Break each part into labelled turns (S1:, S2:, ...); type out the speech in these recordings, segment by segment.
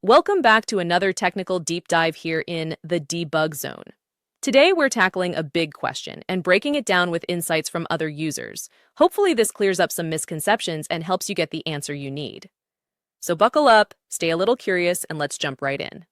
S1: Welcome back to another technical deep dive here in the debug zone. Today we're tackling a big question and breaking it down with insights from other users. Hopefully this clears up some misconceptions and helps you get the answer you need. So buckle up, stay a little curious, and let's jump right in.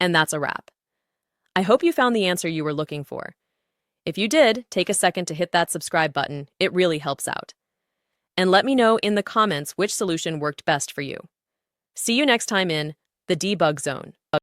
S1: And that's a wrap. I hope you found the answer you were looking for. If you did, take a second to hit that subscribe button. It really helps out. And let me know in the comments which solution worked best for you. See you next time in the debug zone.